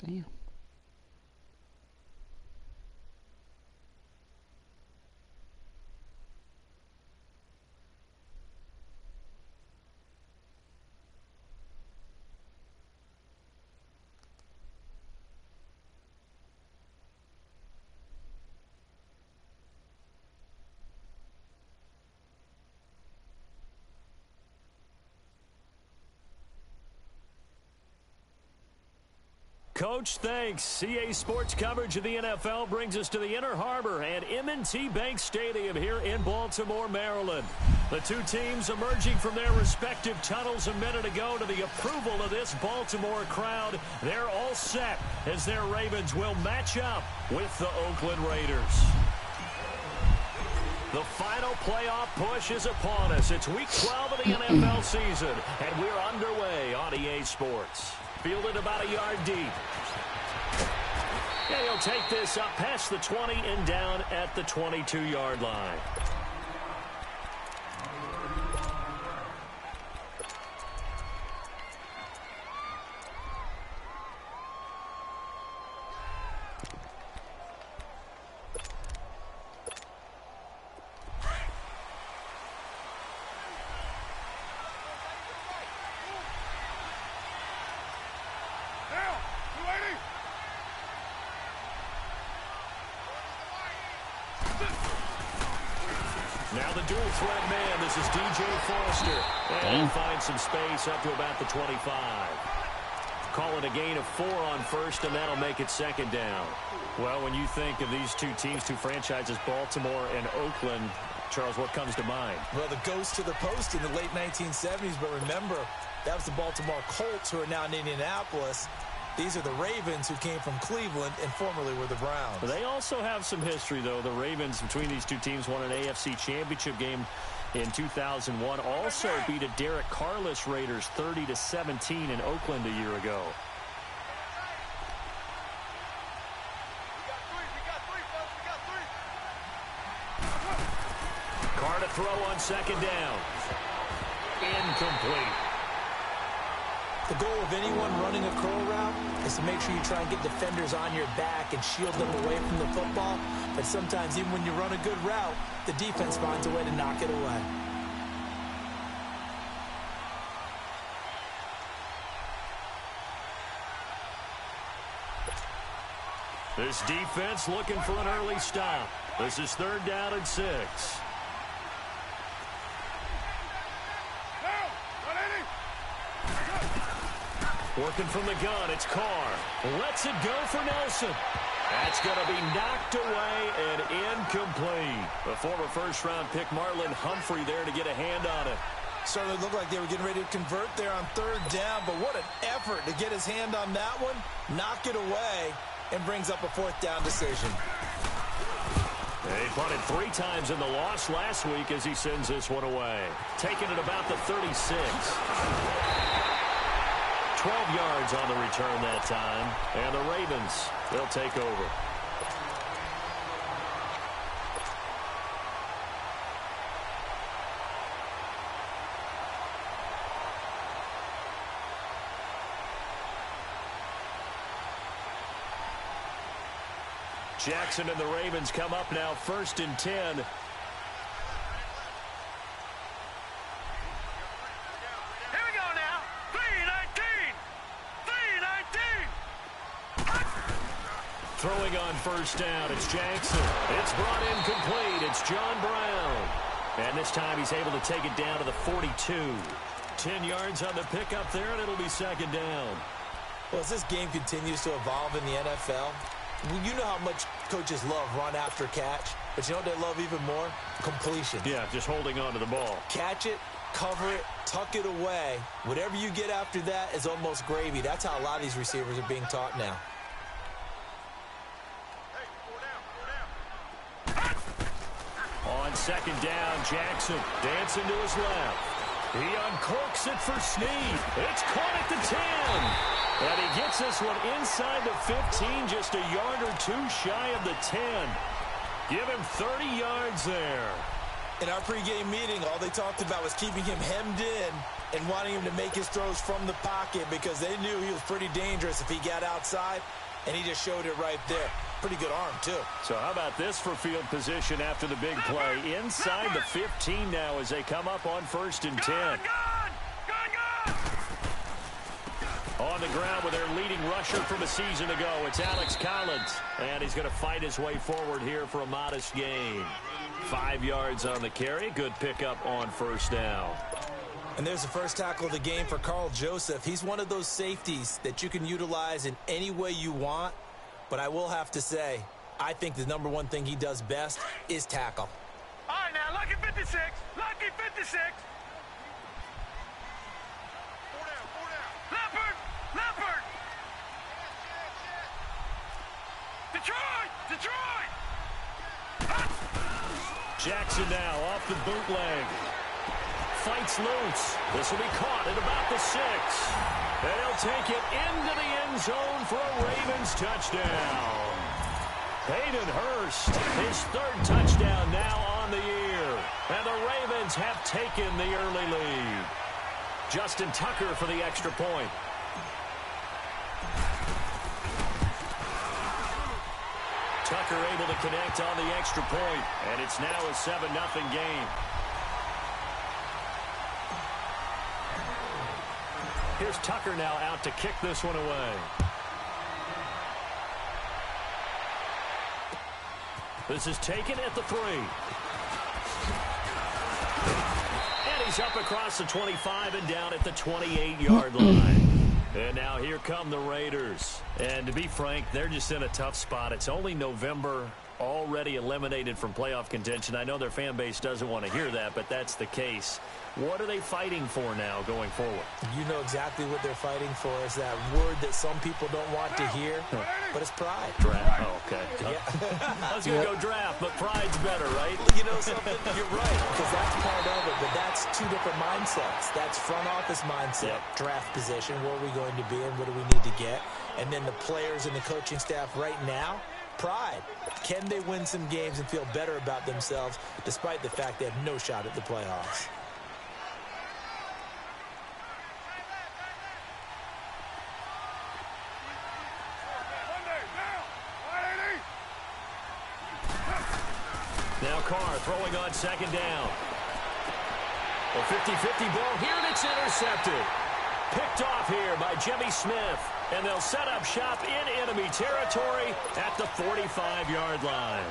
Damn. Coach, thanks. CA Sports coverage of the NFL brings us to the Inner Harbor at M&T Bank Stadium here in Baltimore, Maryland. The two teams emerging from their respective tunnels a minute ago to the approval of this Baltimore crowd. They're all set as their Ravens will match up with the Oakland Raiders. The final playoff push is upon us. It's Week 12 of the NFL season, and we're underway on EA Sports. Fielded about a yard deep. And he'll take this up past the 20 and down at the 22-yard line. Now the dual threat man, this is DJ Foster. And he'll find some space up to about the 25. Call it a gain of 4 on first, and that'll make it second down. Well, when you think of these two teams, two franchises, Baltimore and Oakland, Charles, what comes to mind? Well, the ghost to the post in the late 1970s, but remember, that was the Baltimore Colts, who are now in Indianapolis. These are the Ravens, who came from Cleveland and formerly were the Browns. They also have some history, though. The Ravens, between these two teams, won an AFC championship game in 2001. Also beat a Derek Carless Raiders 30-17 in Oakland a year ago. Carr to throw on second down. Incomplete. The goal of anyone running a curl route is to make sure you try and get defenders on your back and shield them away from the football. But sometimes, even when you run a good route, the defense finds a way to knock it away. This defense looking for an early stop. This is 3rd down and 6. Working from the gun, it's Carr. Lets it go for Nelson. That's going to be knocked away and incomplete. The former first-round pick Marlon Humphrey there to get a hand on it. Certainly looked like they were getting ready to convert there on 3rd down, but what an effort to get his hand on that one, knock it away, and brings up a 4th down decision. He punted 3 times in the loss last week as he sends this one away. Taking it about the 36. 12 yards on the return that time. And the Ravens, they'll take over. Jackson and the Ravens come up now 1st and 10. Throwing on 1st down, it's Jackson. It's brought in complete. It's John Brown. And this time he's able to take it down to the 42. 10 yards on the pickup there, and it'll be 2nd down. Well, as this game continues to evolve in the NFL, you know how much coaches love run after catch, but you know what they love even more? Completion. Yeah, just holding on to the ball. Catch it, cover it, tuck it away. Whatever you get after that is almost gravy. That's how a lot of these receivers are being taught now. On 2nd down, Jackson dancing to his left. He uncorks it for Snead. It's caught at the 10. And he gets this one inside the 15, just a yard or 2 shy of the 10. Give him 30 yards there. In our pregame meeting, all they talked about was keeping him hemmed in and wanting him to make his throws from the pocket because they knew he was pretty dangerous if he got outside, and he just showed it right there. Pretty good arm, too. So how about this for field position after the big play? Inside the 15 now as they come up on 1st and 10. On the ground with their leading rusher from a season ago, it's Alex Collins. And he's going to fight his way forward here for a modest gain. 5 yards on the carry. Good pickup on 1st down. And there's the first tackle of the game for Carl Joseph. He's one of those safeties that you can utilize in any way you want. But I will have to say, I think the number one thing he does best is tackle. All right, now, lucky 56. Lucky 56. Leopard! Leopard! Detroit! Detroit! Jackson now off the bootleg. Fights loose. This will be caught at about the 6. And he'll take it into the end zone for a Ravens touchdown. Hayden Hurst, his 3rd touchdown now on the year. And the Ravens have taken the early lead. Justin Tucker for the extra point. Tucker able to connect on the extra point, and it's now a 7-0 game. Here's Tucker now out to kick this one away. This is taken at the 3. And he's up across the 25 and down at the 28-yard line. And now here come the Raiders. And to be frank, they're just in a tough spot. It's only November, already eliminated from playoff contention. I know their fan base doesn't want to hear that, but that's the case. What are they fighting for now going forward? You know exactly what they're fighting for. Is that word that some people don't want to hear, but it's pride. Draft. Oh, okay. Yeah. I was going to go draft, but pride's better, right? You know something? You're right, because that's part of it, but that's 2 different mindsets. That's front office mindset, draft position, where are we going to be and what do we need to get? And then the players and the coaching staff right now, pride. Can they win some games and feel better about themselves despite the fact they have no shot at the playoffs? Now Carr throwing on 2nd down. A 50-50 ball here, and it's intercepted. Picked off here by Jimmy Smith. And they'll set up shop in enemy territory at the 45-yard line.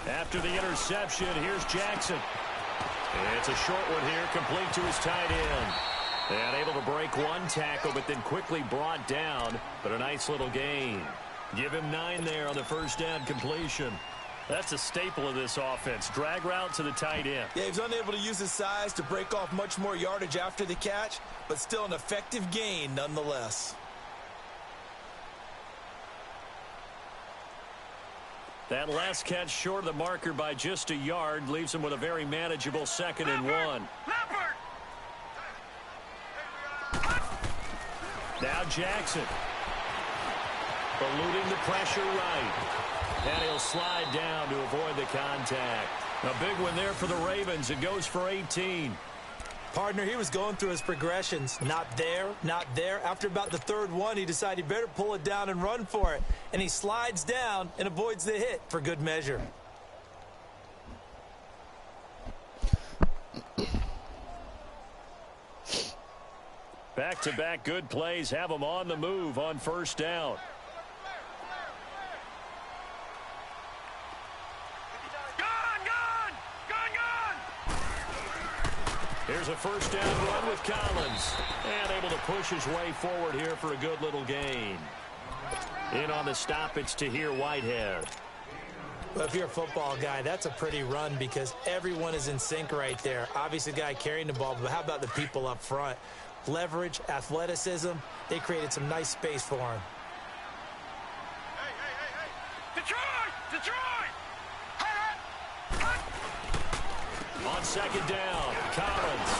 After the interception, here's Jackson. It's a short one here, complete to his tight end. And able to break one tackle, but then quickly brought down. But a nice little gain. Give him 9 there on the 1st down completion. That's a staple of this offense. Drag route to the tight end. Yeah, he's unable to use his size to break off much more yardage after the catch, but still an effective gain nonetheless. That last catch short of the marker by just a yard leaves him with a very manageable 2nd and 1. Now Jackson. Eluding the pressure right. And he'll slide down to avoid the contact. A big one there for the Ravens. It goes for 18. Partner, he was going through his progressions. Not there, not there. After about the 3rd one, he decided he better pull it down and run for it. And he slides down and avoids the hit for good measure. Back-to-back good plays have him on the move on 1st down. Here's a 1st down run with Collins. And able to push his way forward here for a good little gain. In on the stop, it's Tahir Whitehair. Well, if you're a football guy, that's a pretty run because everyone is in sync right there. Obviously, the guy carrying the ball, but how about the people up front? Leverage, athleticism, they created some nice space for him. Detroit! Detroit! second down. Collins.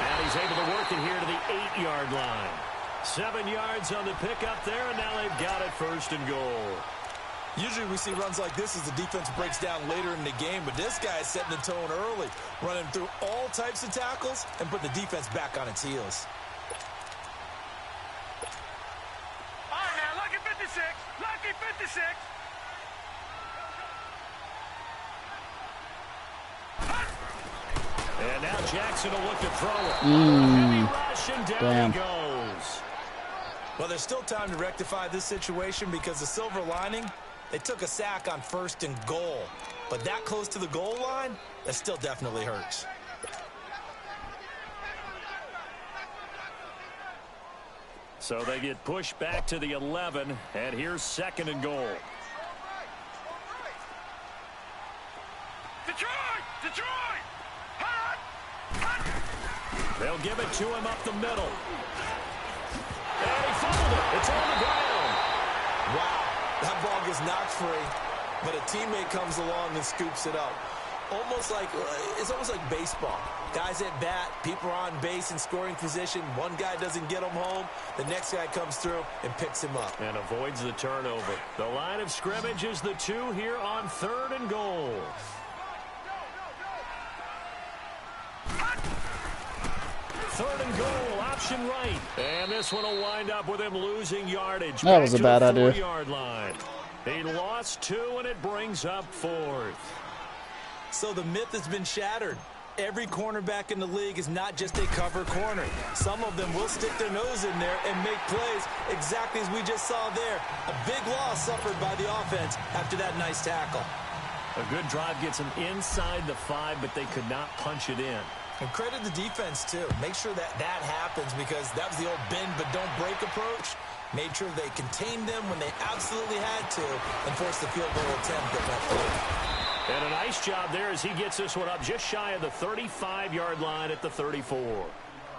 And he's able to work it here to the 8-yard line. 7 yards on the pickup there, and now they've got it first and goal. Usually we see runs like this as the defense breaks down later in the game, but this guy is setting the tone early, running through all types of tackles and put the defense back on its heels. All right, now, lucky 56. Lucky 56. And now Jackson will look to throw it. Heavy rush, and down he goes. Well, there's still time to rectify this situation because the silver lining, they took a sack on 1st and goal. But that close to the goal line, that still definitely hurts. So they get pushed back to the 11, and here's 2nd and goal. Detroit! Detroit! Hot! Hot! They'll give it to him up the middle. And he fumbled it. It's on the ground. Wow, that ball gets knocked free, but a teammate comes along and scoops it up. It's almost like baseball. Guys at bat, people are on base in scoring position. One guy doesn't get him home. The next guy comes through and picks him up. And avoids the turnover. The line of scrimmage is the 2 here on 3rd and goal. Third and goal, option right. And this one will wind up with him losing yardage. That was a bad idea. 4-yard line. He lost 2, and it brings up 4th. So the myth has been shattered. Every cornerback in the league is not just a cover corner. Some of them will stick their nose in there and make plays exactly as we just saw there. A big loss suffered by the offense after that nice tackle. A good drive gets them inside the 5, but they could not punch it in. And credit the defense, too. Make sure that happens because that was the old bend but don't break approach. Made sure they contained them when they absolutely had to and forced the field goal attempt that went through. And a nice job there as he gets this one up just shy of the 35-yard line at the 34.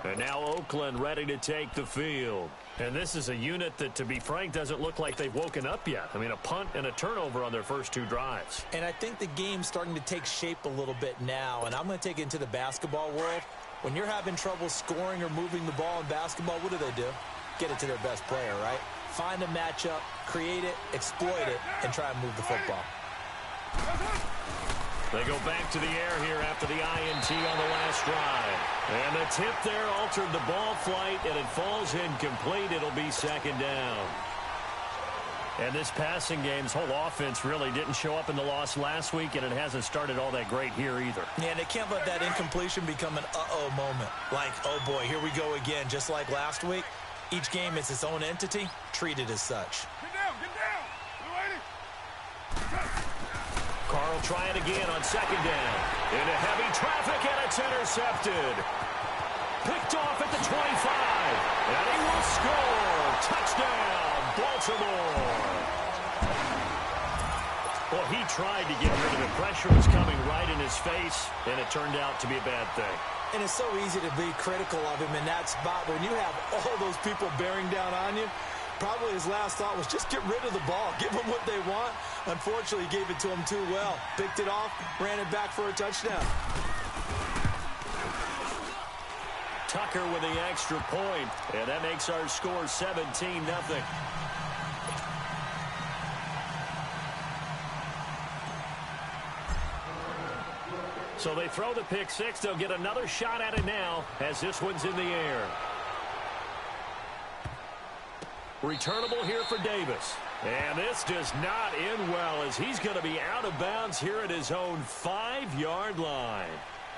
And now Oakland ready to take the field. And this is a unit that, to be frank, doesn't look like they've woken up yet. I mean, a punt and a turnover on their first 2 drives. And I think the game's starting to take shape a little bit now. And I'm going to take it into the basketball world. When you're having trouble scoring or moving the ball in basketball, what do? Get it to their best player, right? Find a matchup, create it, exploit it, and try and move the football. They go back to the air here after the INT on the last drive. And the tip there altered the ball flight, and it falls incomplete. It'll be 2nd down. And this passing game's whole offense really didn't show up in the loss last week, and it hasn't started all that great here either. Yeah, they can't let that incompletion become an uh-oh moment. Like, oh boy, here we go again, just like last week. Each game is its own entity, treated as such. Get down! Get down! Carl try it again on 2nd down. Into heavy traffic, and it's intercepted. Picked off at the 25. And he will score. Touchdown, Baltimore. Well, he tried to get rid of it. Pressure was coming right in his face, and it turned out to be a bad thing. And it's so easy to be critical of him in that spot. When you have all those people bearing down on you, probably his last thought was just get rid of the ball. Give them what they want. Unfortunately, he gave it to them too well. Picked it off, ran it back for a touchdown. Tucker with the extra point, and that makes our score 17-0. So they throw the pick 6. They'll get another shot at it now as this one's in the air. Returnable here for Davis. And this does not end well as he's going to be out of bounds here at his own 5-yard line.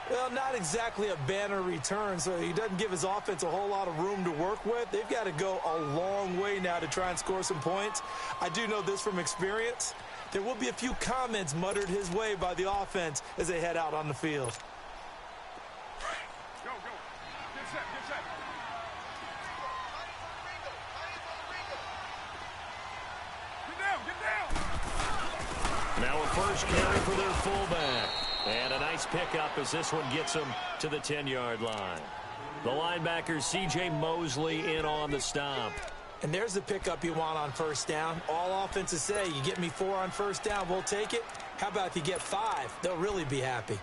Well, not exactly a banner return, so he doesn't give his offense a whole lot of room to work with. They've got to go a long way now to try and score some points. I do know this from experience. There will be a few comments muttered his way by the offense as they head out on the field. Go, go. Get set, get set. Get down, get down. Now a first carry for their fullback. And a nice pickup as this one gets them to the 10-yard line. The linebacker, C.J. Mosley, in on the stop. And there's the pickup you want on first down. All offenses say, you get me 4 on first down, we'll take it. How about if you get 5? They'll really be happy.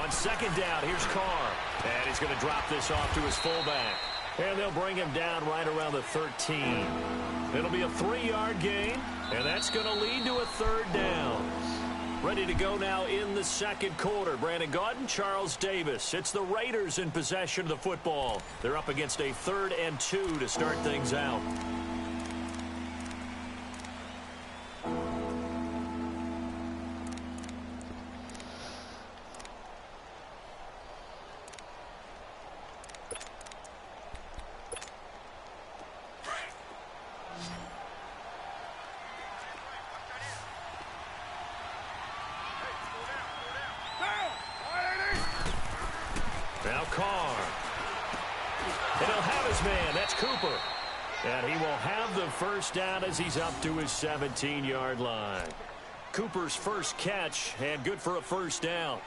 On second down, here's Carr. And he's going to drop this off to his fullback. And they'll bring him down right around the 13. It'll be a 3-yard gain, and that's going to lead to a third down. Ready to go now in the second quarter. Brandon Gaudin, Charles Davis. It's the Raiders in possession of the football. They're up against a 3rd and 2 to start things out. Now Carr. And he'll have his man. That's Cooper. And he will have the first down as he's up to his 17-yard line. Cooper's first catch, and good for a first down.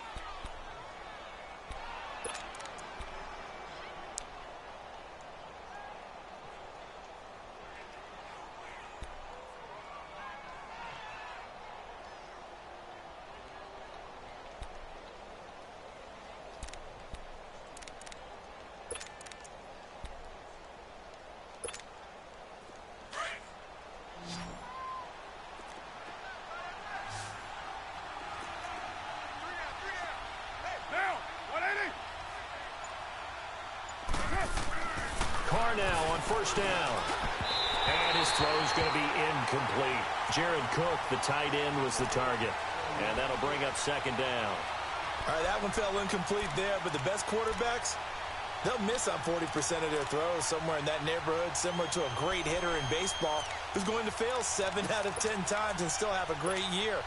Carr now on first down. And his throw's going to be incomplete. Jared Cook, the tight end, was the target. And that'll bring up second down. All right, that one fell incomplete there, but the best quarterbacks, they'll miss on 40% of their throws, somewhere in that neighborhood, similar to a great hitter in baseball who's going to fail 7 out of 10 times and still have a great year.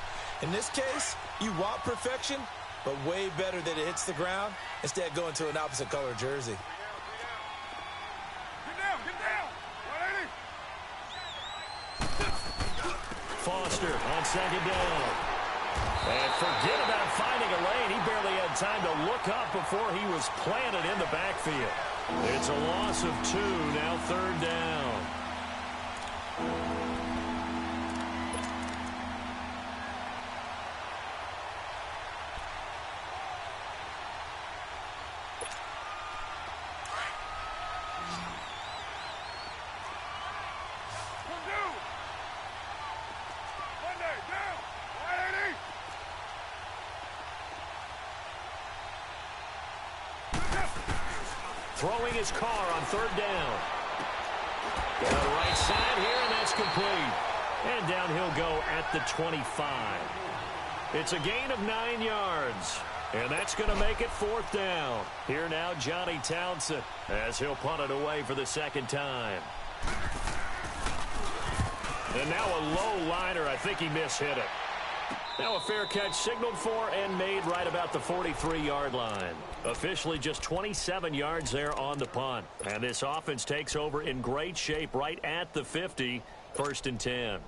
In this case, you want perfection, but way better that it hits the ground instead going to an opposite color jersey. Foster on second down. And forget about finding a lane. He barely had time to look up before he was planted in the backfield. It's a loss of 2, now third down. Throwing his Carr on third down. Down the right side here, and that's complete. And down he'll go at the 25. It's a gain of 9 yards. And that's going to make it fourth down. Here now, Johnny Townsend, as he'll punt it away for the second time. And now a low liner. I think he mishit it. Now a fair catch signaled for and made right about the 43-yard line. Officially just 27 yards there on the punt. And this offense takes over in great shape right at the 50, 1st and 10.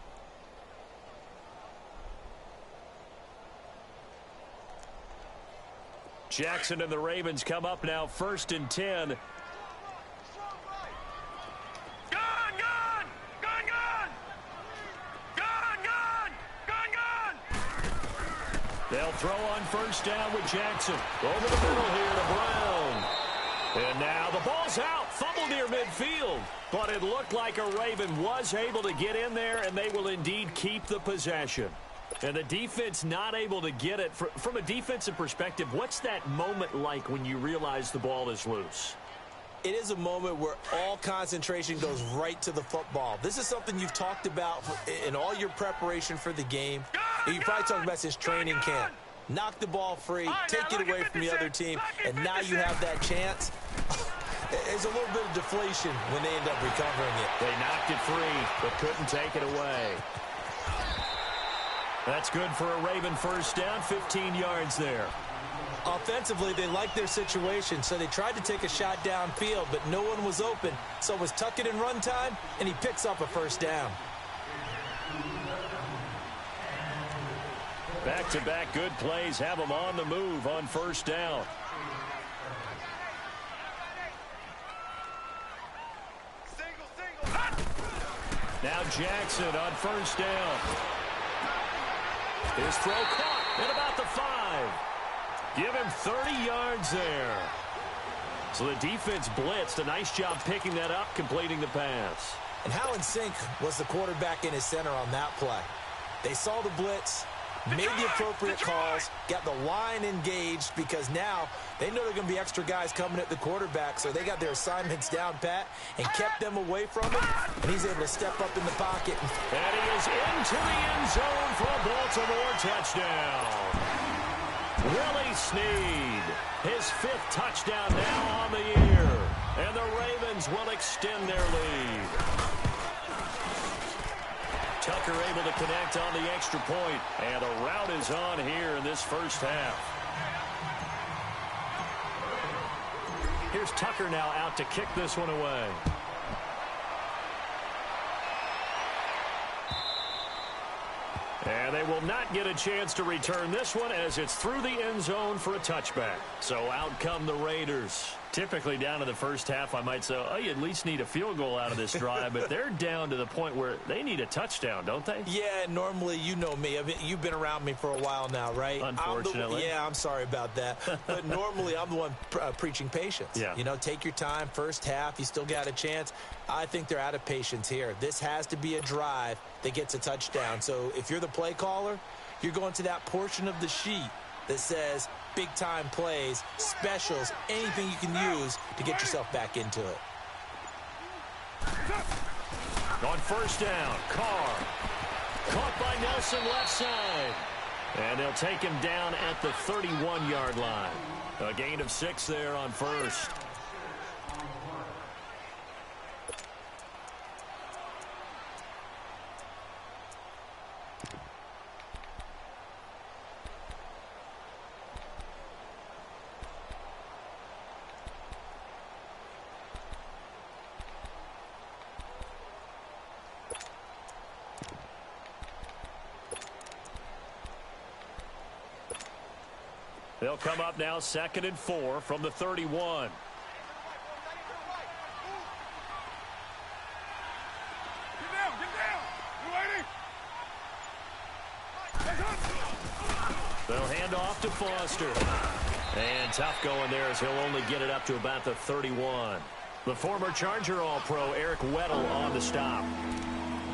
Jackson and the Ravens come up now 1st and 10. They'll throw on first down with Jackson. Over the middle here to Brown. And now the ball's out. Fumble near midfield. But it looked like a Raven was able to get in there, and they will indeed keep the possession. And the defense not able to get it. From a defensive perspective, what's that moment like when you realize the ball is loose? It is a moment where all concentration goes right to the football. This is something you've talked about in all your preparation for the game. You probably talked about since training camp. Knock the ball free, take it away from the other team, and now you have that chance. There's a little bit of deflation when they end up recovering it. They knocked it free, but couldn't take it away. That's good for a Raven first down, 15 yards there. Offensively, they liked their situation, so they tried to take a shot downfield, but no one was open. So it was tuck it and run time, and he picks up a first down. Back-to-back good plays have them on the move on first down. Now Jackson on first down. His throw caught at about the 5. Give him 30 yards there. So the defense blitzed. A nice job picking that up, completing the pass. And how in sync was the quarterback in his center on that play? They saw the blitz, made the appropriate calls, got the line engaged, because now they know there are going to be extra guys coming at the quarterback, so they got their assignments down pat and kept them away from him, and he's able to step up in the pocket. And he is into the end zone for a Baltimore touchdown. Willie Snead, his 5th touchdown now on the year, and the Ravens will extend their lead. Tucker able to connect on the extra point, and the route is on here in this first half. Here's Tucker now out to kick this one away. And they will not get a chance to return this one as it's through the end zone for a touchback. So out come the Raiders. Typically down to the first half, I might say, oh, you at least need a field goal out of this drive. But they're down to the point where they need a touchdown, don't they? Yeah, normally, you know me. You've been around me for a while now, right? Unfortunately. I'm sorry about that. But normally, I'm the one preaching patience. Yeah. You know, take your time. First half, you still got a chance. I think they're out of patience here. This has to be a drive that gets a touchdown. So if you're the play caller, you're going to that portion of the sheet that says big-time plays, specials, anything you can use to get yourself back into it. On first down, Carr. Caught by Nelson left side. And they'll take him down at the 31-yard line. A gain of 6 there on first. They'll come up now 2nd and 4 from the 31. They'll hand off to Foster. And tough going there as he'll only get it up to about the 31. The former Charger All-Pro Eric Weddle on the stop.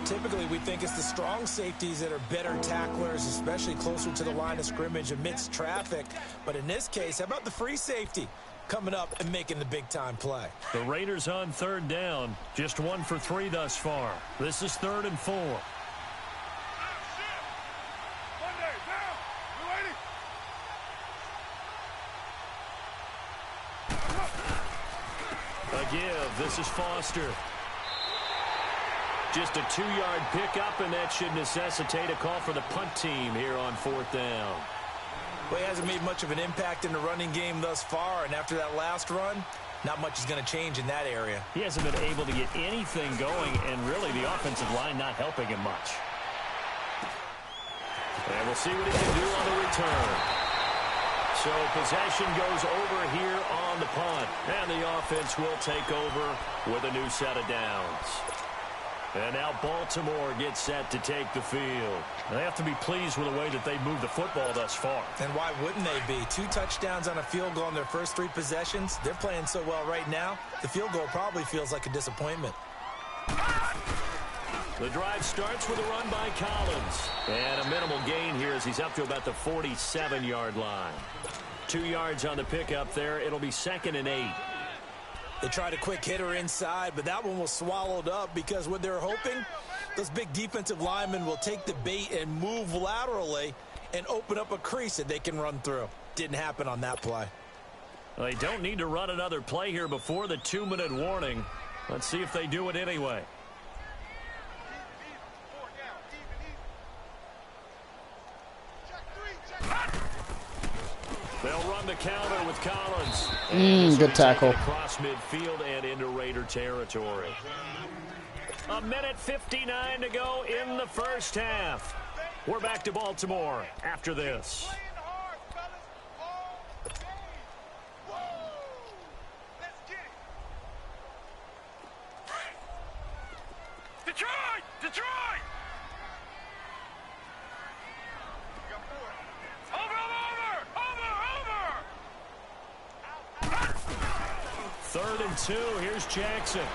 Typically, we think it's the strong safeties that are better tacklers, especially closer to the line of scrimmage amidst traffic. But in this case, how about the free safety coming up and making the big-time play? The Raiders on 3rd down, just 1 for 3 thus far. This is 3rd and 4. A give. This is Foster. Just a 2-yard pickup, and that should necessitate a call for the punt team here on 4th down. Well, he hasn't made much of an impact in the running game thus far, and after that last run, not much is going to change in that area. He hasn't been able to get anything going, and really the offensive line not helping him much. And we'll see what he can do on the return. So possession goes over here on the punt, and the offense will take over with a new set of downs. And now Baltimore gets set to take the field. They have to be pleased with the way that they moved the football thus far. And why wouldn't they be? 2 touchdowns on a field goal in their first 3 possessions. They're playing so well right now, the field goal probably feels like a disappointment. The drive starts with a run by Collins. And a minimal gain here as he's up to about the 47-yard line. 2 yards on the pickup there. It'll be 2nd and 8. They tried a quick hitter inside, but that one was swallowed up because what they're hoping, those big defensive linemen will take the bait and move laterally and open up a crease that they can run through. Didn't happen on that play. Well, they don't need to run another play here before the 2-minute warning. Let's see if they do it anyway. They'll run the counter with Collins. Good tackle. Across midfield and into Raider territory. 1:59 to go in the first half. We're back to Baltimore after this. Detroit! Detroit! Over! 3rd and 2. Here's Jackson.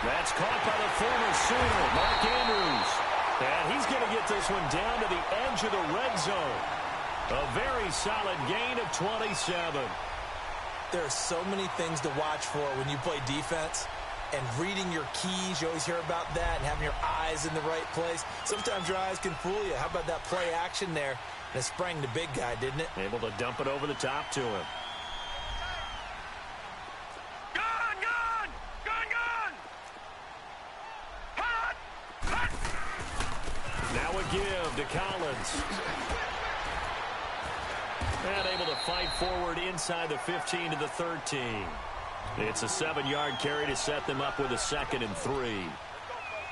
That's caught by the former Sooner, Mark Andrews. And he's going to get this one down to the edge of the red zone. A very solid gain of 27. There are so many things to watch for when you play defense. And reading your keys, you always hear about that, and having your eyes in the right place. Sometimes your eyes can fool you. How about that play action there? And it sprang the big guy, didn't it? Able to dump it over the top to him. Gun, gun! Gun, gun! Hot! Hot! Now a give to Collins. And able to fight forward inside the 15 to the 13. It's a 7-yard carry to set them up with a 2nd and 3.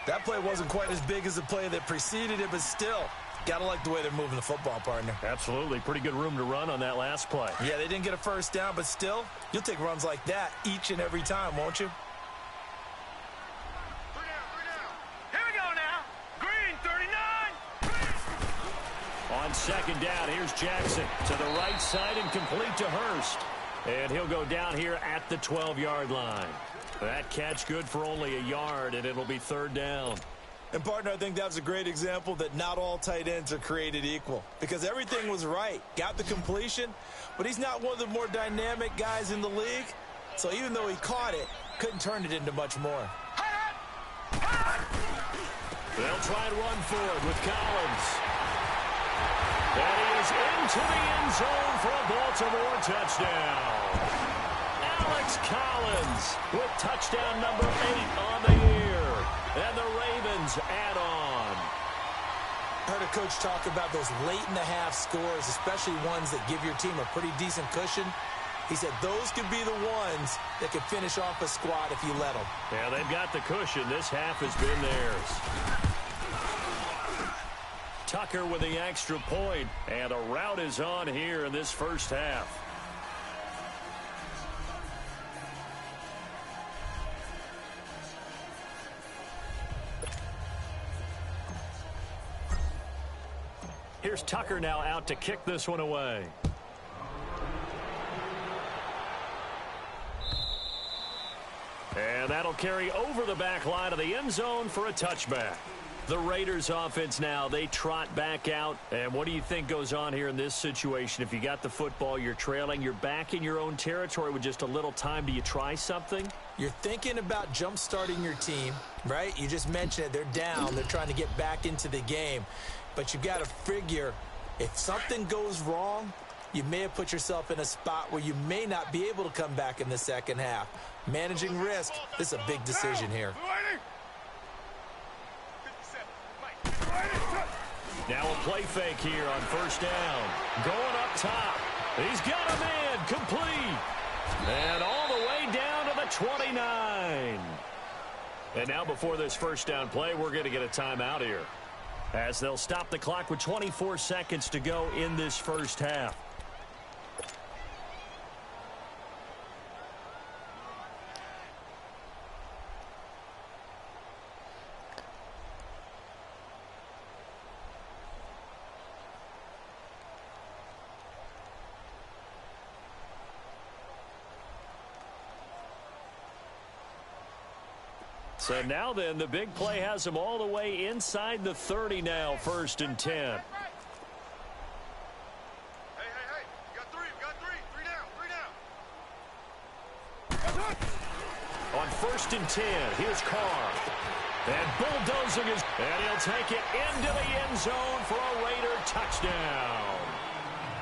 That play wasn't quite as big as the play that preceded it, but still, gotta like the way they're moving the football, partner. Absolutely. Pretty good room to run on that last play. Yeah, they didn't get a first down, but still, you'll take runs like that each and every time, won't you? Here we go now. Green, 39. On 2nd down, here's Jackson to the right side and complete to Hurst. And he'll go down here at the 12-yard line. That catch good for only a yard, and it'll be 3rd down. And, partner, I think that was a great example that not all tight ends are created equal. Because everything was right. Got the completion, but he's not one of the more dynamic guys in the league. So even though he caught it, couldn't turn it into much more. They'll try and run for it with Collins. And he is into the end zone for a Baltimore touchdown. Alex Collins with touchdown number 8 on the year. And the Ravens add on. I heard a coach talk about those late-in-the-half scores, especially ones that give your team a pretty decent cushion. He said those could be the ones that could finish off a squad if you let them. Yeah, they've got the cushion. This half has been theirs. Tucker with the extra point, and a rout is on here in this first half. Here's Tucker now out to kick this one away. And that'll carry over the back line of the end zone for a touchback. The Raiders offense now, they trot back out. And what do you think goes on here in this situation? If you got the football, you're trailing, you're back in your own territory with just a little time. Do you try something? You're thinking about jump-starting your team, right? You just mentioned it. They're down. They're trying to get back into the game. But you got to figure if something goes wrong, you may have put yourself in a spot where you may not be able to come back in the second half. Managing risk, this is a big decision here. Now a play fake here on 1st down. Going up top. He's got him in. Complete. And all the way down to the 29. And now before this 1st down play, we're going to get a timeout here, as they'll stop the clock with 24 seconds to go in this first half. So now then, the big play has them all the way inside the 30 now, 1st and 10. Hey, you got three, On 1st and 10, here's Carr. And bulldozing his, and he'll take it into the end zone for a Raider touchdown.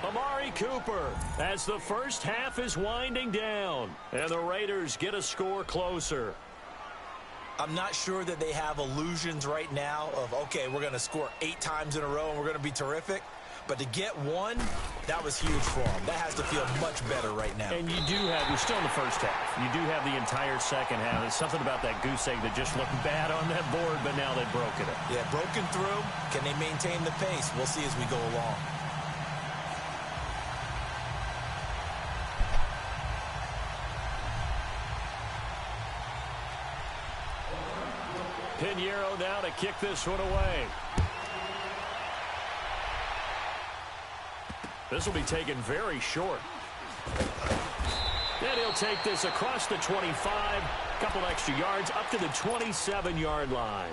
Amari Cooper, as the first half is winding down, and the Raiders get a score closer. I'm not sure that they have illusions right now of, okay, we're going to score 8 times in a row and we're going to be terrific. But to get one, that was huge for them. That has to feel much better right now. And you do have, you're still in the first half. You do have the entire second half. There's something about that goose egg that just looked bad on that board, but now they've broken it. Yeah, broken through. Can they maintain the pace? We'll see as we go along. Pinheiro now to kick this one away. This will be taken very short. And he'll take this across the 25, a couple extra yards up to the 27-yard line.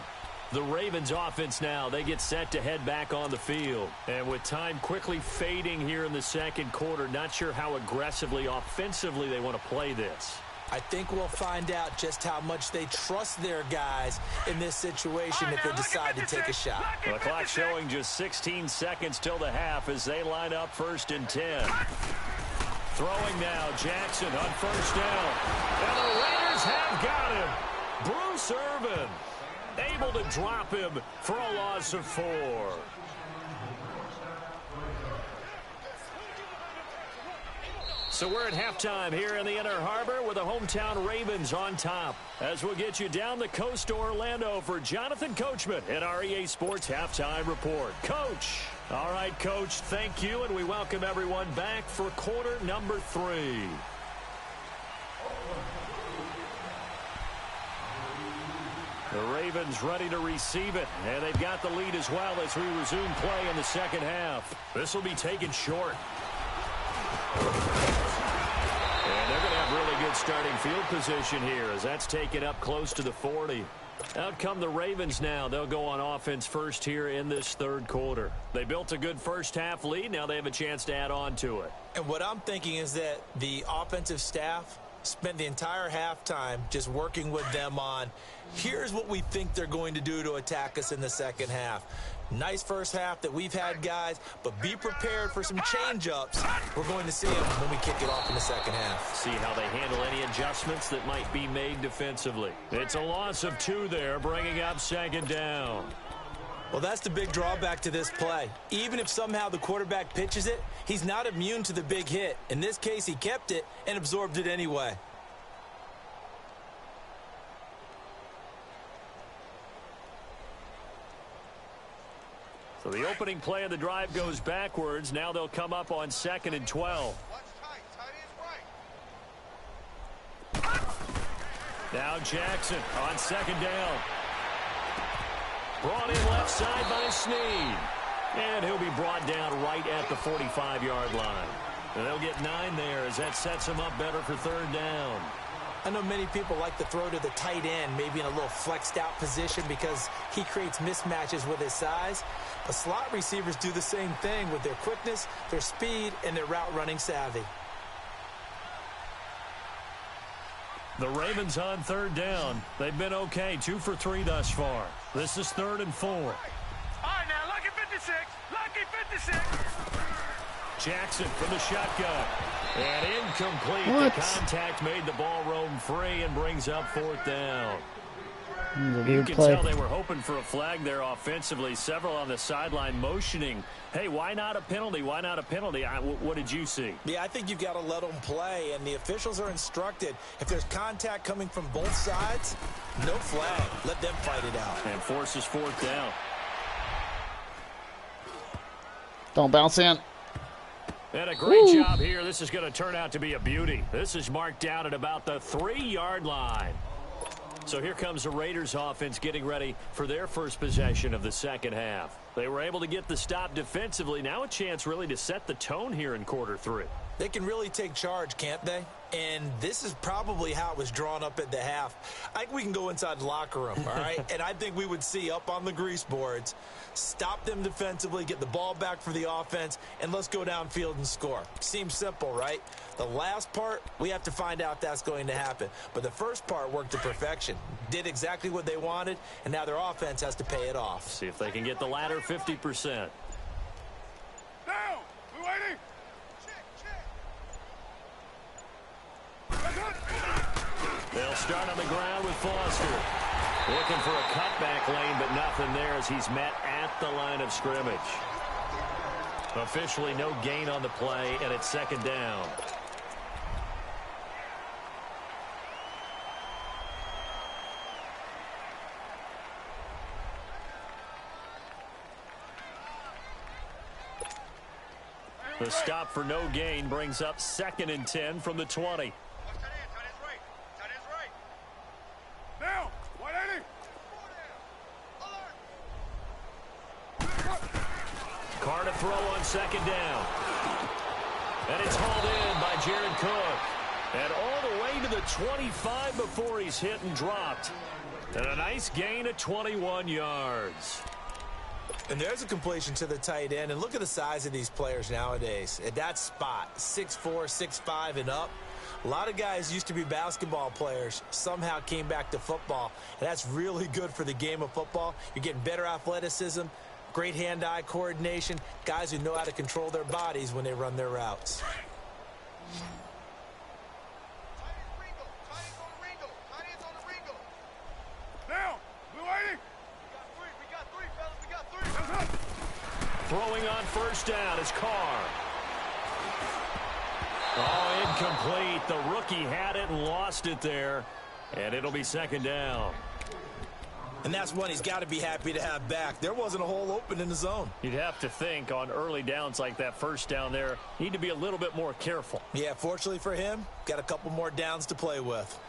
The Ravens offense now, they get set to head back on the field. And with time quickly fading here in the second quarter, not sure how aggressively, offensively they want to play this. I think we'll find out just how much they trust their guys in this situation if they decide to take a shot. Well, the clock showing just 16 seconds till the half as they line up 1st and 10. Throwing now, Jackson on 1st down. And the Raiders have got him. Bruce Irvin able to drop him for a loss of 4. So we're at halftime here in the Inner Harbor with the hometown Ravens on top. As we'll get you down the coast to Orlando for Jonathan Coachman at our EA Sports Halftime Report. Coach. All right, Coach, thank you, and we welcome everyone back for quarter number 3. The Ravens ready to receive it, and they've got the lead as well as we resume play in the second half. This will be taken short. And they're going to have really good starting field position here as that's taken up close to the 40. Out come the Ravens now. They'll go on offense first here in this third quarter. They built a good first half lead. Now they have a chance to add on to it. And what I'm thinking is that the offensive staff spent the entire halftime just working with them on, here's what we think they're going to do to attack us in the second half. Nice first half that we've had, guys, but be prepared for some change-ups. We're going to see them when we kick it off in the second half. See how they handle any adjustments that might be made defensively. It's a loss of 2 there, bringing up 2nd down. Well, that's the big drawback to this play. Even if somehow the quarterback pitches it, he's not immune to the big hit. In this case, he kept it and absorbed it anyway. So the opening play of the drive goes backwards. Now they'll come up on 2nd and 12. Now Jackson on 2nd down. Brought in left side by Snead. And he'll be brought down right at the 45-yard line. And they'll get 9 there as that sets him up better for 3rd down. I know many people like to throw to the tight end, maybe in a little flexed out position because he creates mismatches with his size. But slot receivers do the same thing with their quickness, their speed, and their route running savvy. The Ravens on 3rd down. They've been okay, 2 for 3 thus far. This is 3rd and 4. All right, now, lucky 56. Lucky 56. Jackson from the shotgun. And incomplete. What? The contact made the ball roam free and brings up 4th down. You can tell they were hoping for a flag there offensively. Several on the sideline motioning, hey, why not a penalty? Why not a penalty? What did you see? Yeah, I think you've got to let them play, and the officials are instructed. If there's contact coming from both sides, no flag. Let them fight it out. And forces 4th down. Don't bounce in. And a great job here. This is going to turn out to be a beauty. This is marked down at about the 3-yard line. So here comes the Raiders offense getting ready for their first possession of the second half. They were able to get the stop defensively. Now a chance really to set the tone here in quarter 3. They can really take charge, can't they? And this is probably how it was drawn up at the half. I think we can go inside the locker room, all right? And I think we would see up on the grease boards, stop them defensively, get the ball back for the offense, and let's go downfield and score. Seems simple, right? The last part, we have to find out if that's going to happen. But the first part worked to perfection. Did exactly what they wanted, and now their offense has to pay it off. See if they can get the latter 50%. Now, we're waiting. They'll start on the ground with Foster. Looking for a cutback lane, but nothing there as he's met at the line of scrimmage. Officially no gain on the play, and it's 2nd down. The stop for no gain brings up 2nd and 10 from the 20. Now, 180. Carr to throw on 2nd down. And it's hauled in by Jared Cook. And all the way to the 25 before he's hit and dropped. And a nice gain of 21 yards. And there's a completion to the tight end. And look at the size of these players nowadays. At that spot, 6'4", 6'5", and up. A lot of guys used to be basketball players, somehow came back to football. And that's really good for the game of football. You're getting better athleticism, great hand-eye coordination, guys who know how to control their bodies when they run their routes. Throwing on first down is Carr. Oh, incomplete. The rookie had it and lost it there. And it'll be second down. And that's one he's got to be happy to have back. There wasn't a hole open in the zone. You'd have to think on early downs like that first down there, need to be a little bit more careful. Yeah, fortunately for him, got a couple more downs to play with.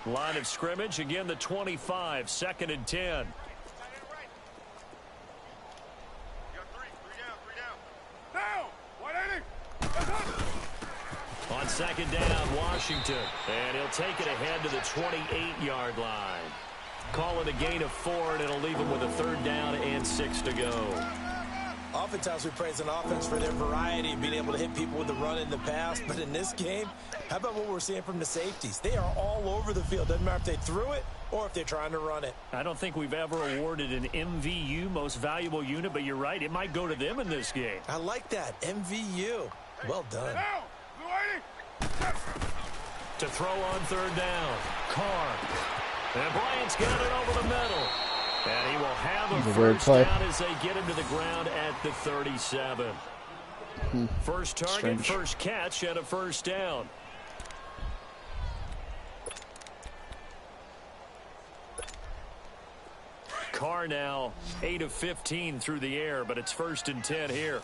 Line of scrimmage, again the 25, 2nd and 10. On second down, Washington. And he'll take it ahead to the 28-yard line. Call it a gain of 4, and it'll leave him with a 3rd down and 6 to go. Oftentimes we praise an offense for their variety of being able to hit people with the run in the pass. But in this game, how about what we're seeing from the safeties? They are all over the field. Doesn't matter if they threw it or if they're trying to run it. I don't think we've ever awarded an MVU, most valuable unit, but you're right. It might go to them in this game. I like that. MVU. Well done. To throw on 3rd down. Carr. And Bryant's got it over the middle. And he will have a first down as they get him to the ground at the 37. First target, first catch, and a first down. Carr now 8 of 15 through the air, but it's 1st and 10 here.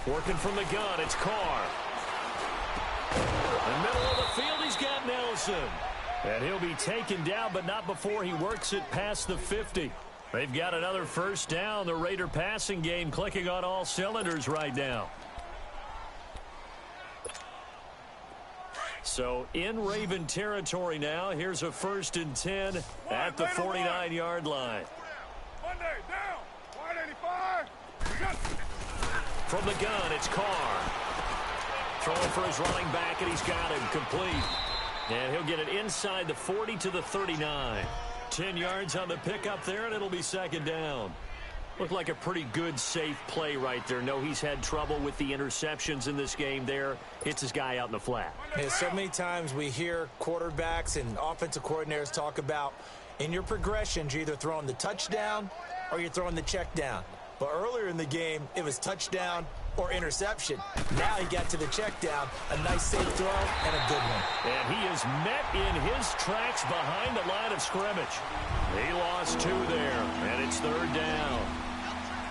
Working from the gun, it's Carr. In the middle of the field, he's got Nelson. And he'll be taken down, but not before he works it past the 50. They've got another first down. The Raider passing game clicking on all cylinders right now. So in Raven territory now. Here's a 1st and 10 at the 49-yard line. Monday down. 185. From the gun, it's Carr. Throwing for his running back, and he's got him complete. And he'll get it inside the 40 to the 39. 10 yards on the pickup there, and it'll be 2nd down. Looked like a pretty good, safe play right there. No, he's had trouble with the interceptions in this game there. Hits his guy out in the flat. Yeah, so many times we hear quarterbacks and offensive coordinators talk about in your progressions, you're either throwing the touchdown or you're throwing the check down. But earlier in the game, it was touchdown or interception. Now he got to the check down, a nice safe throw, and a good one. And he is met in his tracks behind the line of scrimmage. He lost 2 there, and it's 3rd down.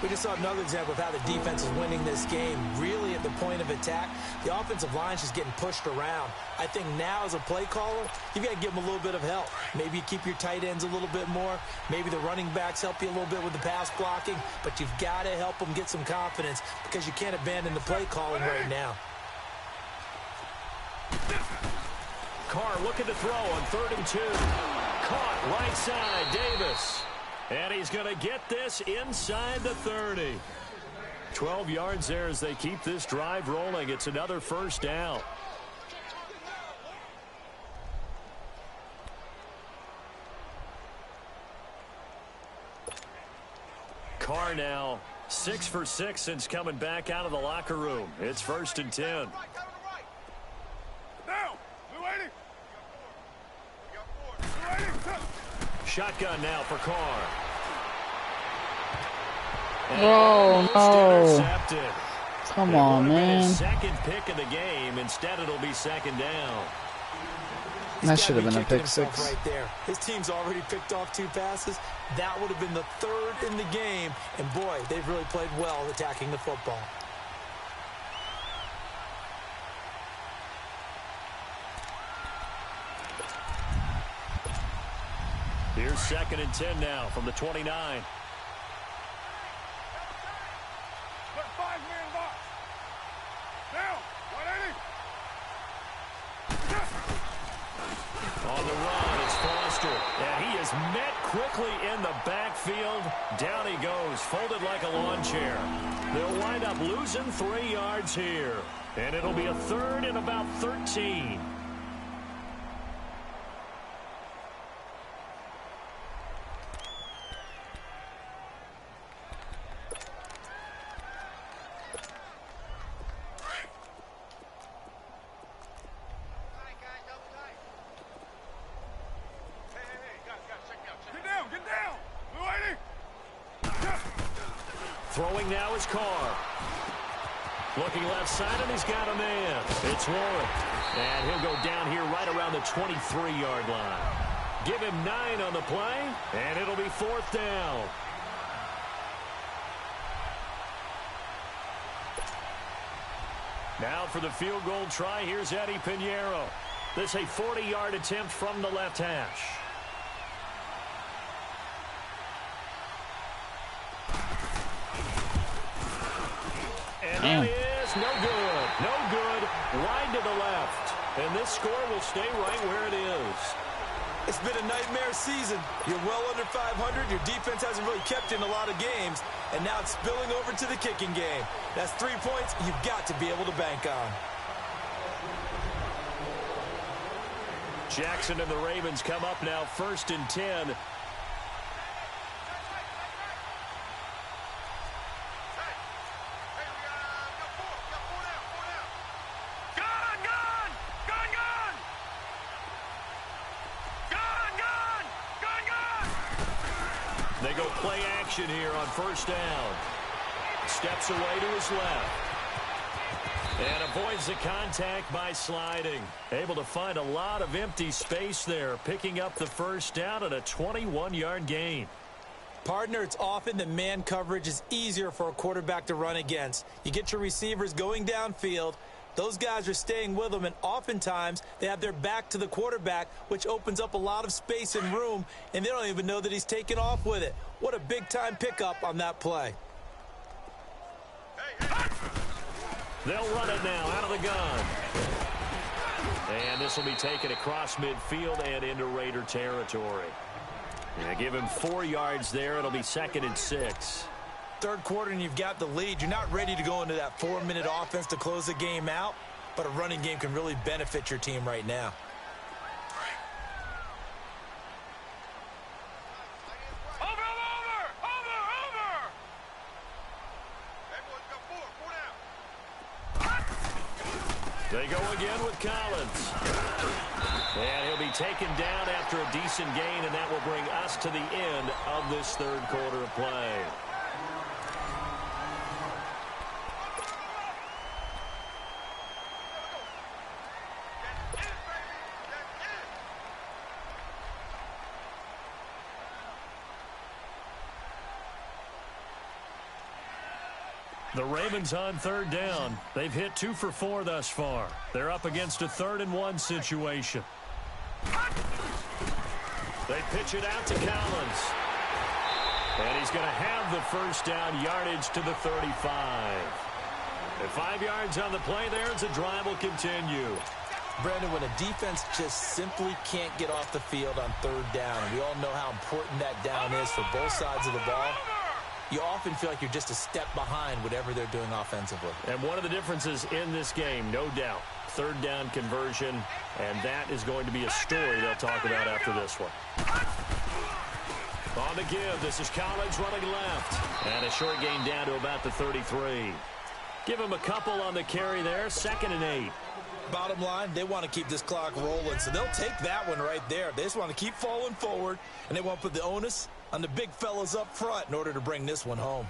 We just saw another example of how the defense is winning this game. Really at the point of attack, the offensive line's just getting pushed around. I think now as a play caller, you've got to give them a little bit of help. Maybe you keep your tight ends a little bit more. Maybe the running backs help you a little bit with the pass blocking. But you've got to help them get some confidence because you can't abandon the play calling right now. Carr looking to throw on 3rd and 2. Caught right side, Davis. And he's going to get this inside the 30. 12 yards there as they keep this drive rolling. It's another first down. Carr now 6 for 6 since coming back out of the locker room. It's 1st and 10. Shotgun now for Carr. Oh, no. Intercepted. Come on, man. Second pick of the game. Instead, it'll be 2nd down. That should have been a pick 6. Right there. His team's already picked off 2 passes. That would have been the 3rd in the game. And, boy, they've really played well attacking the football. is 2nd and 10 now from the 29. Put 5-man box. Down. 180. On the run, it's Foster. And he is met quickly in the backfield. Down he goes, folded like a lawn chair. They'll wind up losing 3 yards here. And it'll be a 3rd and about 13. Throwing now is Carr. Looking left side, and he's got a man. It's Warren. And he'll go down here right around the 23-yard line. Give him 9 on the play, and it'll be 4th down. Now for the field goal try, here's Eddie Pinheiro. This a 40-yard attempt from the left hash. And that is no good. No good. Wide to the left. And this score will stay right where it is. It's been a nightmare season. You're well under 500. Your defense hasn't really kept in a lot of games. And now it's spilling over to the kicking game. That's 3 points you've got to be able to bank on. Jackson and the Ravens come up now 1st and 10. They go play action here on 1st down. Steps away to his left. And avoids the contact by sliding. Able to find a lot of empty space there. Picking up the 1st down and a 21-yard gain. Partner, it's often that man coverage is easier for a quarterback to run against. You get your receivers going downfield. Those guys are staying with them, and oftentimes they have their back to the quarterback, which opens up a lot of space and room, and they don't even know that he's taken off with it. What a big-time pickup on that play. They'll run it now out of the gun. And this will be taken across midfield and into Raider territory. And give him 4 yards there. It'll be 2nd and 6. 3rd quarter and you've got the lead. You're not ready to go into that 4-minute offense to close the game out, but a running game can really benefit your team right now. They go again with Collins. And he'll be taken down after a decent gain, and that will bring us to the end of this 3rd quarter of play. The Ravens on 3rd down. They've hit 2 for 4 thus far. They're up against a 3rd and 1 situation. They pitch it out to Collins. And he's going to have the 1st down, yardage to the 35. And 5 yards on the play there as the drive will continue. Brandon, when a defense just simply can't get off the field on 3rd down, and we all know how important that down is for both sides of the ball, you often feel like you're just a step behind whatever they're doing offensively. And one of the differences in this game, no doubt, 3rd down conversion, and that is going to be a story they'll talk about after this one. On the give, this is Collins running left. And a short gain down to about the 33. Give him a couple on the carry there, 2nd and 8. Bottom line, they want to keep this clock rolling, so they'll take that one right there. They just want to keep falling forward, and they want to put the onus on the big fellas up front in order to bring this one home.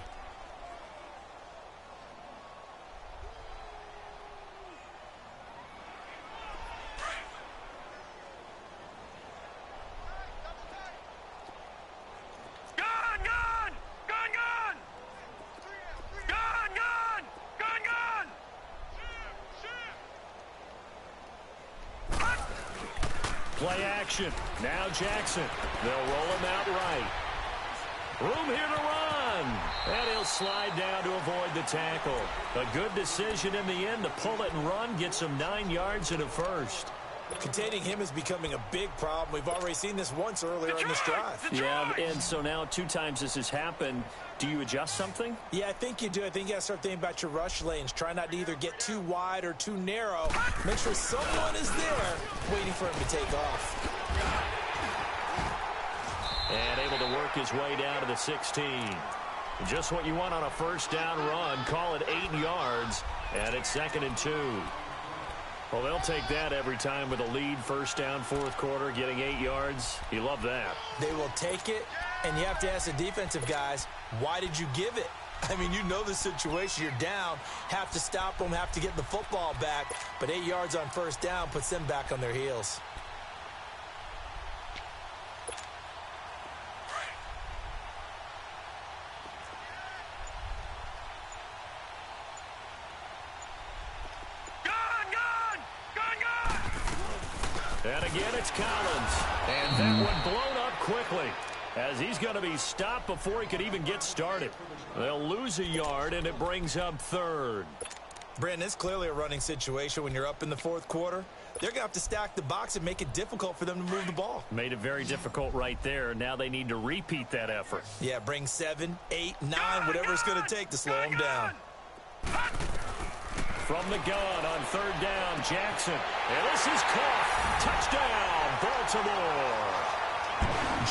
Play action. Now Jackson. They'll roll him out right. Room here to run. And he'll slide down to avoid the tackle. A good decision in the end to pull it and run. Gets him 9 yards and a first. Containing him is becoming a big problem. We've already seen this once earlier in this drive. Yeah, and so now 2 times this has happened. Do you adjust something? Yeah, I think you do. I think you got to start thinking about your rush lanes. Try not to either get too wide or too narrow. Make sure someone is there waiting for him to take off. And able to work his way down to the 16. Just what you want on a first down run. Call it 8 yards, and it's 2nd and 2. Well, they'll take that every time with a lead, first down, fourth quarter, getting 8 yards. You love that. They will take it, and you have to ask the defensive guys, why did you give it? I mean, you know the situation. You're down, have to stop them, have to get the football back, but 8 yards on first down puts them back on their heels. And again, it's Collins. And that one blown up quickly as he's going to be stopped before he could even get started. They'll lose a yard, and it brings up 3rd. Brandon, it's clearly a running situation when you're up in the fourth quarter. They're going to have to stack the box and make it difficult for them to move the ball. Made it very difficult right there. Now they need to repeat that effort. Yeah, bring 7, 8, 9, whatever it's going to take to slow them down. From the gun on 3rd down, Jackson. And this is caught. Touchdown, Baltimore.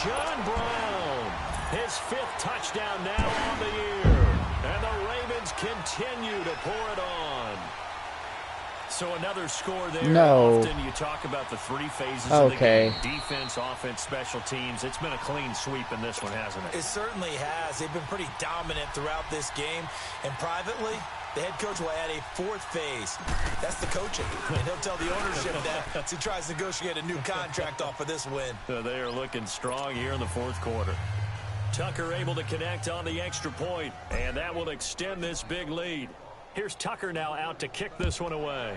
John Brown, his 5th touchdown now on the year. And the Ravens continue to pour it on. So another score there. No. Often you talk about the 3 phases of the game. Defense, offense, special teams. It's been a clean sweep in this one, hasn't it? It certainly has. They've been pretty dominant throughout this game. And privately, the head coach will add a 4th phase. That's the coaching. And he'll tell the ownership that as he tries to negotiate a new contract off of this win. They are looking strong here in the fourth quarter. Tucker able to connect on the extra point, and that will extend this big lead. Here's Tucker now out to kick this one away.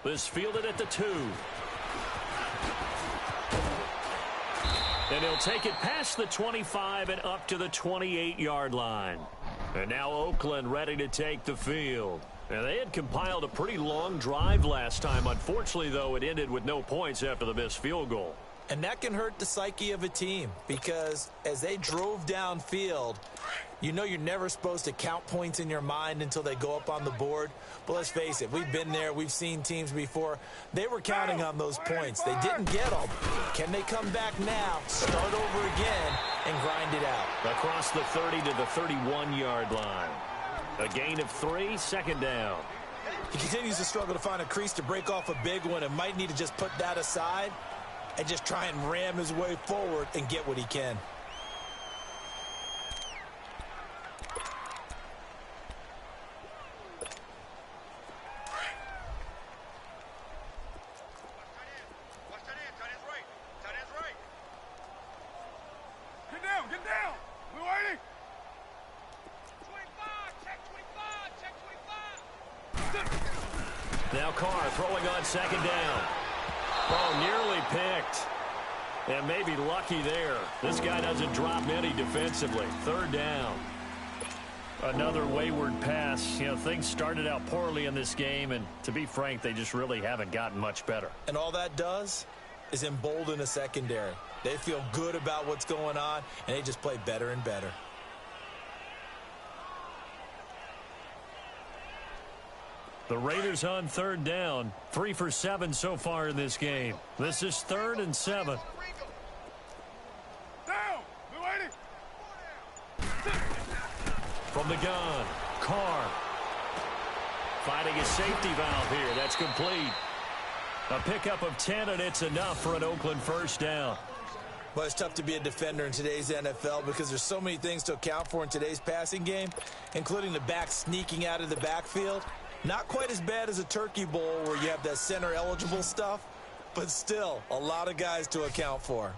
This fielded at the 2. And he'll take it past the 25 and up to the 28-yard line. And now Oakland ready to take the field. And they had compiled a pretty long drive last time. Unfortunately, though, it ended with no points after the missed field goal. And that can hurt the psyche of a team because as they drove downfield, you know you're never supposed to count points in your mind until they go up on the board. But let's face it, we've been there. We've seen teams before. They were counting on those points. They didn't get them. Can they come back now, start over again, and grind it out? Across the 30 to the 31-yard line. A gain of 3, 2nd down. He continues to struggle to find a crease to break off a big one and might need to just put that aside and just try and ram his way forward and get what he can. Get down! We're waiting! 25! Check 25! Check 25! Now Carr throwing on 2nd down. Oh, nearly picked. And maybe lucky there. This guy doesn't drop many defensively. 3rd down. Another wayward pass. You know, things started out poorly in this game, and to be frank, they just really haven't gotten much better. And all that does is embolden a secondary. They feel good about what's going on, and they just play better and better. The Raiders on 3rd down. 3 for 7 so far in this game. This is 3rd and 7. Down! We're waiting! From the gun, Carr. Finding a safety valve here. That's complete. A pickup of 10, and it's enough for an Oakland first down. Well, it's tough to be a defender in today's NFL because there's so many things to account for in today's passing game, including the back sneaking out of the backfield. Not quite as bad as a turkey bowl where you have that center-eligible stuff, but still a lot of guys to account for.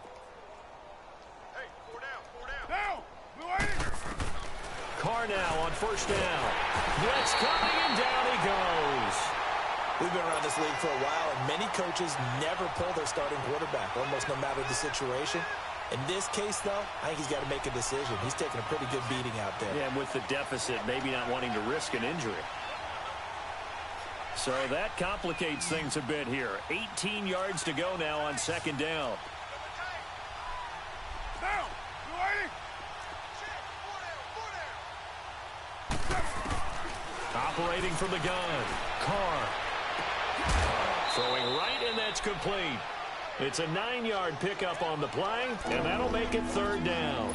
Hey, 4 down! Down! We're waiting! Carr now on first down. Blitz coming, and down he goes. We've been around this league for a while, and many coaches never pull their starting quarterback, almost no matter the situation. In this case, though, I think he's got to make a decision. He's taking a pretty good beating out there. Yeah, and with the deficit, maybe not wanting to risk an injury. So that complicates things a bit here. 18 yards to go now on second down. Down. You waiting? Operating from the gun. Carr. Throwing right, and that's complete. It's a 9-yard pickup on the play, and that'll make it third down.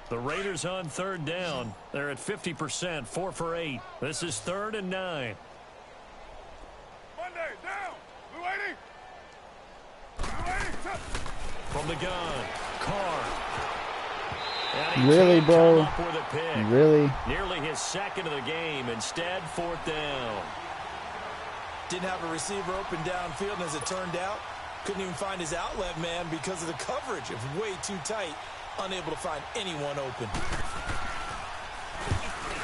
The Raiders on third down. They're at 50%, 4 for 8. This is 3rd and 9. Monday, down. We waiting? We waiting? From the gun, Carr. Really, bro? Really? Nearly his second of the game. Instead, 4th down. Didn't have a receiver open downfield, and as it turned out, couldn't even find his outlet man because of the coverage. It was way too tight. Unable to find anyone open.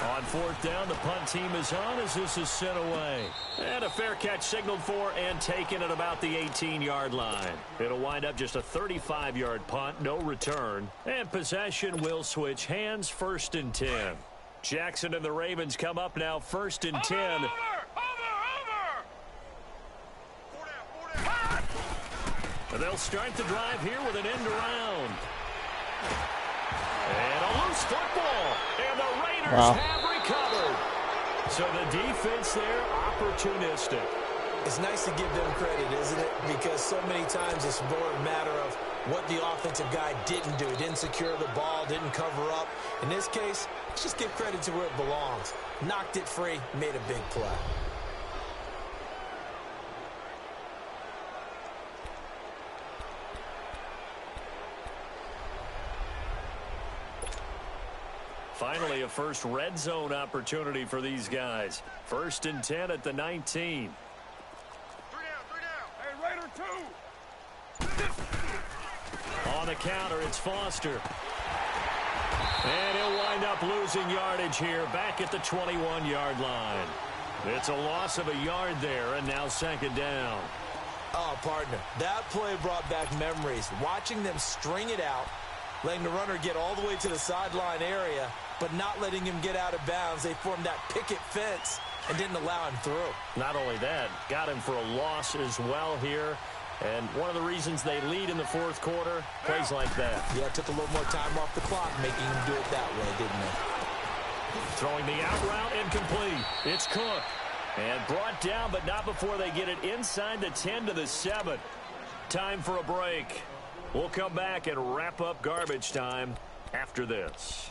On 4th down, the punt team is on as this is sent away. And a fair catch signaled for and taken at about the 18-yard line. It'll wind up just a 35-yard punt, no return. And possession will switch hands, 1st and 10. Jackson and the Ravens come up now, 1st and 10. Over! Four down. And they'll start the drive here with an end around. And a loose football. And the Raiders have recovered. So the defense there, opportunistic. It's nice to give them credit, isn't it? Because so many times it's more a matter of what the offensive guy didn't do. He didn't secure the ball, didn't cover up. In this case, let's just give credit to where it belongs. Knocked it free, made a big play. Finally, a first red zone opportunity for these guys. 1st and 10 at the 19. 3 down. Hey, Raider 2. On the counter, it's Foster. And he'll wind up losing yardage here back at the 21-yard line. It's a loss of a yard there, and now 2nd down. Oh, partner, that play brought back memories. Watching them string it out, letting the runner get all the way to the sideline area, but not letting him get out of bounds. They formed that picket fence and didn't allow him through. Not only that, got him for a loss as well here. And one of the reasons they lead in the 4th quarter, plays like that. Yeah, it took a little more time off the clock, making him do it that way, didn't it? Throwing the out route, incomplete. It's Cook. And brought down, but not before they get it inside the 10 to the 7. Time for a break. We'll come back and wrap up garbage time after this.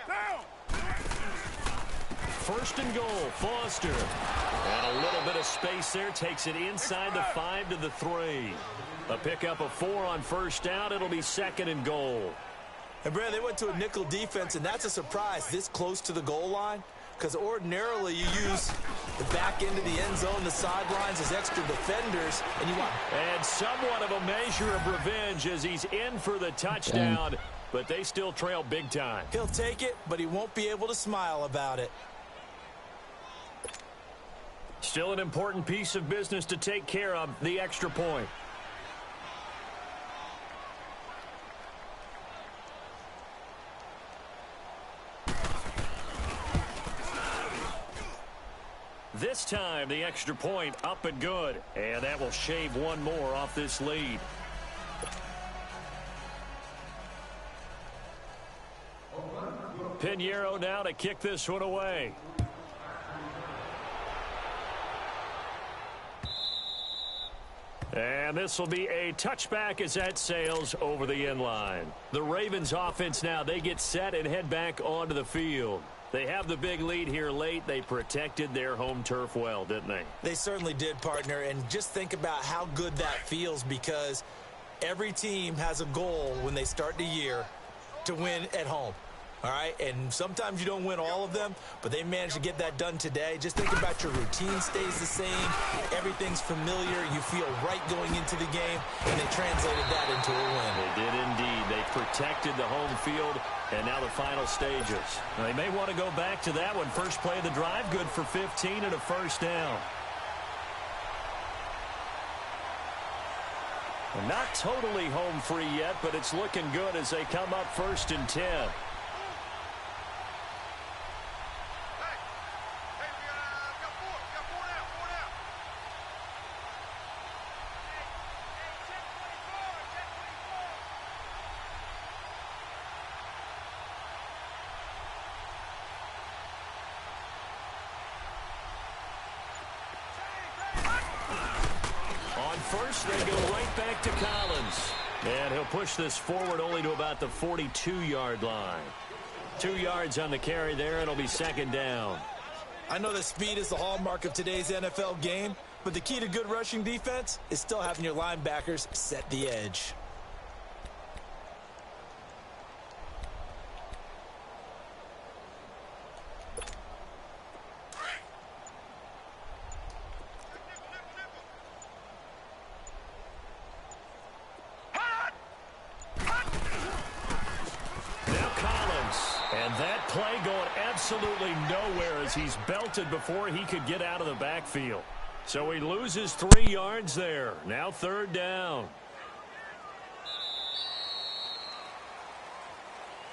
Down. 1st and goal, Foster. And a little bit of space there, takes it inside the 5 to the 3. A pickup of 4 on 1st down. It'll be 2nd and goal. And, Brad, they went to a nickel defense, and that's a surprise this close to the goal line, because ordinarily you use the back end of the end zone, the sidelines as extra defenders, and you want... And somewhat of a measure of revenge as he's in for the touchdown, but they still trail big time. He'll take it, but he won't be able to smile about it. Still an important piece of business to take care of, the extra point. This time, the extra point up and good. And that will shave one more off this lead. Pinheiro now to kick this one away. And this will be a touchback as that sails over the end line. The Ravens offense now, they get set and head back onto the field. They have the big lead here late. They protected their home turf well, didn't they? They certainly did, partner. And just think about how good that feels, because every team has a goal when they start the year to win at home. All right, and sometimes you don't win all of them, but they managed to get that done today. Just think about your routine stays the same. Everything's familiar. You feel right going into the game, and they translated that into a win. They did indeed. They protected the home field, and now the final stages. They may want to go back to that one. First play of the drive, good for 15 and a first down. And not totally home free yet, but it's looking good as they come up 1st and 10. First, they go right back to Collins. And he'll push this forward only to about the 42-yard line. 2 yards on the carry there. It'll be 2nd down. I know that speed is the hallmark of today's NFL game, but the key to good rushing defense is still having your linebackers set the edge. Play going absolutely nowhere as he's belted before he could get out of the backfield. So he loses 3 yards there. Now 3rd down.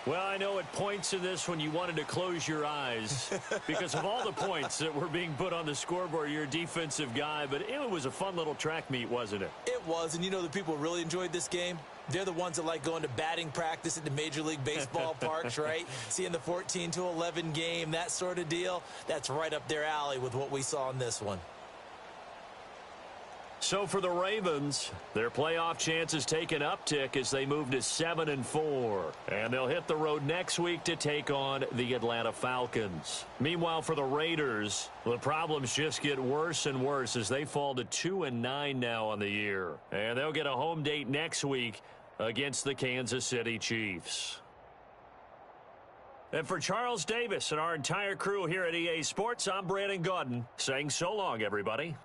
Well, I know at points in this when you wanted to close your eyes because of all the points that were being put on the scoreboard. You're a defensive guy, but it was a fun little track meet, wasn't it? It was, and you know the people really enjoyed this game? They're the ones that like going to batting practice at the Major League Baseball parks, right? Seeing the 14-11 game, that sort of deal. That's right up their alley with what we saw in this one. So for the Ravens, their playoff chances take an uptick as they move to 7-4. And they'll hit the road next week to take on the Atlanta Falcons. Meanwhile, for the Raiders, the problems just get worse and worse as they fall to 2-9 now on the year. And they'll get a home date next week against the Kansas City Chiefs. And for Charles Davis and our entire crew here at EA Sports, I'm Brandon Gaudin saying so long, everybody.